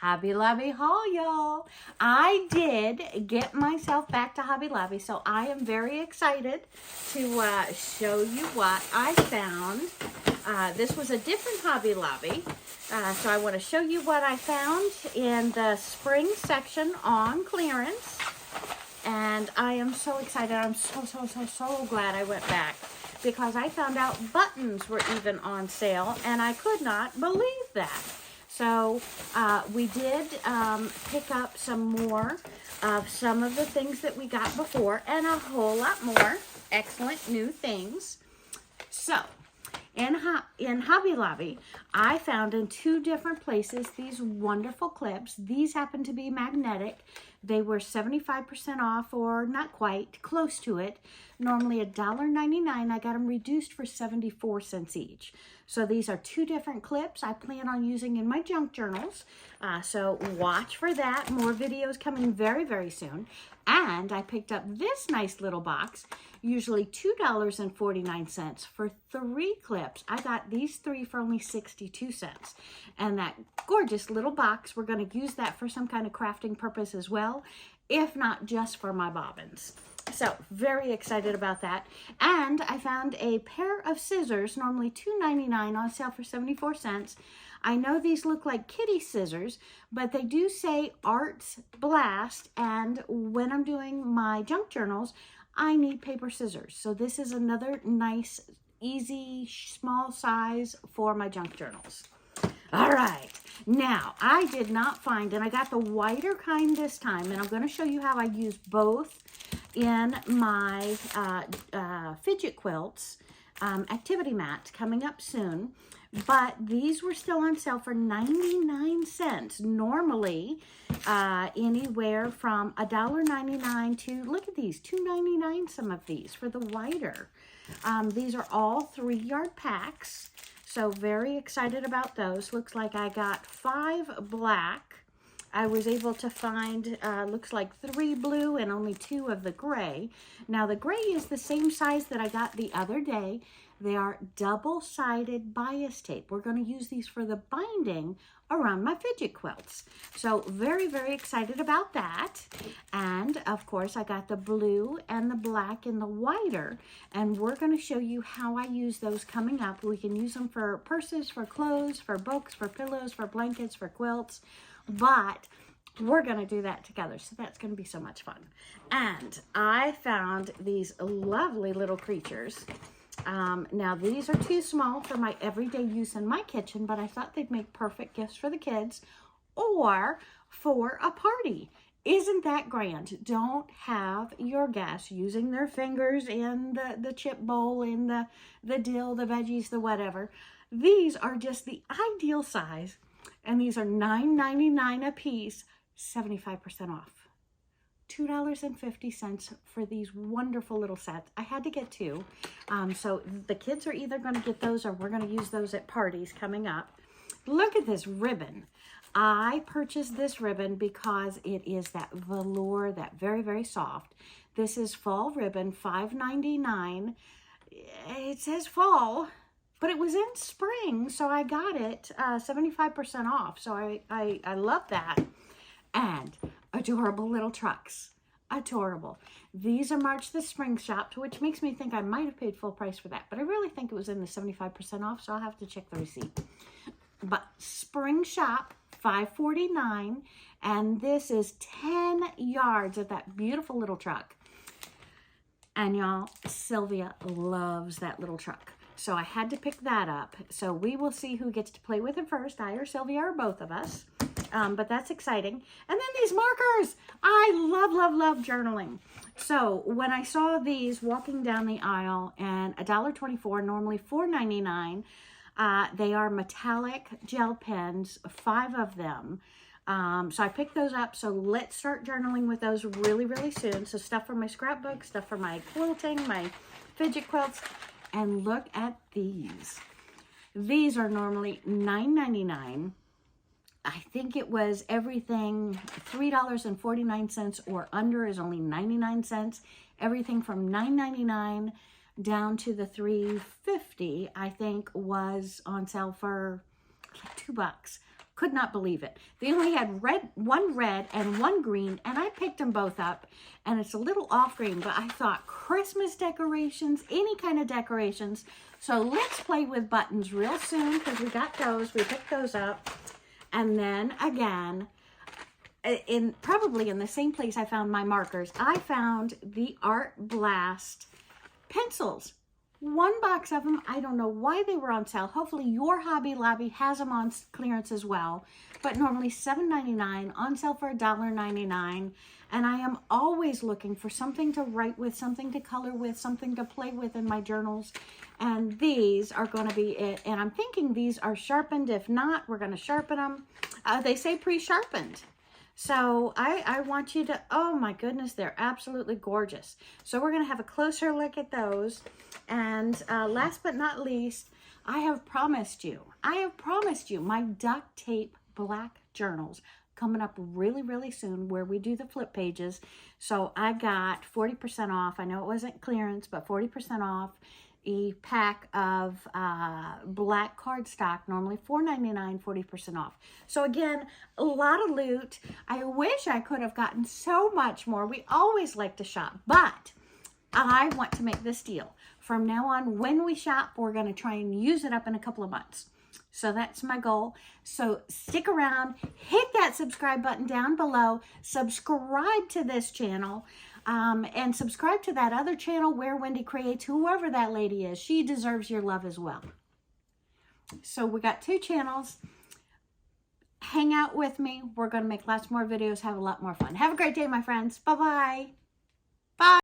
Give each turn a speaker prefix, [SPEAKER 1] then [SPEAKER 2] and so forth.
[SPEAKER 1] Hobby Lobby haul, y'all. I did get myself back to Hobby Lobby, so I am very excited to show you what I found. This was a different Hobby Lobby, so I want to show you what I found in the spring section on clearance. And I am so excited. I'm so glad I went back because I found out buttons were even on sale, and I could not believe that. So we did pick up some more of some of the things that we got before and a whole lot more excellent new things. So in Hobby Lobby, I found in two different places these wonderful clips. These happen to be magnetic. They were 75% off, or not quite, close to it. Normally $1.99. I got them reduced for 74 cents each. So these are two different clips I plan on using in my junk journals. So watch for that. More videos coming very, very soon. And I picked up this nice little box, usually $2.49 for 3 clips. I got these 3 for only 62 cents. And that gorgeous little box, we're going to use that for some kind of crafting purpose as well, if not just for my bobbins. So very excited about that. And I found a pair of scissors, normally $2.99, on sale for 74 cents. I know these look like kitty scissors, but they do say Arts Blast, and when I'm doing my junk journals, I need paper scissors. So this is another nice, easy, small size for my junk journals. All right, now I did not find, and I got the wider kind this time, and I'm going to show you how I use both in my fidget quilts activity mat coming up soon. But these were still on sale for 99 cents. Normally, anywhere from $1.99 to, look at these, $2.99 some of these for the wider. These are all 3-yard packs. So very excited about those. Looks like I got 5 black. I was able to find, looks like 3 blue and only 2 of the gray. Now the gray is the same size that I got the other day. They are double-sided bias tape. We're going to use these for the binding around my fidget quilts. So very, very excited about that. And of course, I got the blue and the black in the wider, and we're going to show you how I use those coming up. We can use them for purses, for clothes, for books, for pillows, for blankets, for quilts, but we're going to do that together. So that's going to be so much fun. And I found these lovely little creatures. Now these are too small for my everyday use in my kitchen, but I thought they'd make perfect gifts for the kids or for a party. Isn't that grand? Don't have your guests using their fingers in the chip bowl, in the dill, the veggies, the whatever. These are just the ideal size, and these are $9.99 a piece, 75% off. $2.50 for these wonderful little sets. I had to get 2. So the kids are either going to get those or we're going to use those at parties coming up. Look at this ribbon. I purchased this ribbon because it is that velour, that very, very soft. This is fall ribbon, $5.99. It says fall, but it was in spring, so I got it 75% off. So I love that. And adorable little trucks. Adorable. These are March the Spring Shop, which makes me think I might have paid full price for that, but I really think it was in the 75% off, so I'll have to check the receipt. But Spring Shop, $5.49, and this is 10 yards of that beautiful little truck. And y'all, Sylvia loves that little truck. So I had to pick that up. So we will see who gets to play with it first, I or Sylvia or both of us. But that's exciting. And then these markers. I love journaling. So when I saw these walking down the aisle, and $1.24, normally $4.99, they are metallic gel pens, 5 of them. So I picked those up. So let's start journaling with those really, really soon. So stuff for my scrapbook, stuff for my quilting, my fidget quilts. And look at these. These are normally $9.99. I think it was everything $3.49 or under is only 99 cents. Everything from $9.99 down to the $3.50, I think, was on sale for like $2. Could not believe it. They only had one red and one green, and I picked them both up, and it's a little off green, but I thought Christmas decorations, any kind of decorations. So let's play with buttons real soon, because we got those. We picked those up. And then again, probably in the same place I found my markers, I found the Art Blast pencils. One box of them. I don't know why they were on sale. Hopefully your Hobby Lobby has them on clearance as well. But normally $7.99, on sale for $1.99. And I am always looking for something to write with, something to color with, something to play with in my journals. And these are going to be it. And I'm thinking these are sharpened. If not, we're going to sharpen them. They say pre-sharpened. So I want you to, oh my goodness, they're absolutely gorgeous. So we're going to have a closer look at those. And last but not least, I have promised you my duct tape black journals coming up really, really soon, where we do the flip pages. So I got 40% off. I know it wasn't clearance, but 40% off a pack of black cardstock, normally $4.99, 40% off. So again, a lot of loot. I wish I could have gotten so much more. We always like to shop, but I want to make this deal. From now on, when we shop, we're going to try and use it up in a couple of months. So that's my goal. So stick around, hit that subscribe button down below, subscribe to this channel, and subscribe to that other channel, Where Wendy Creates, whoever that lady is. She deserves your love as well. So we got 2 channels. Hang out with me. We're going to make lots more videos, have a lot more fun. Have a great day, my friends. Bye-bye.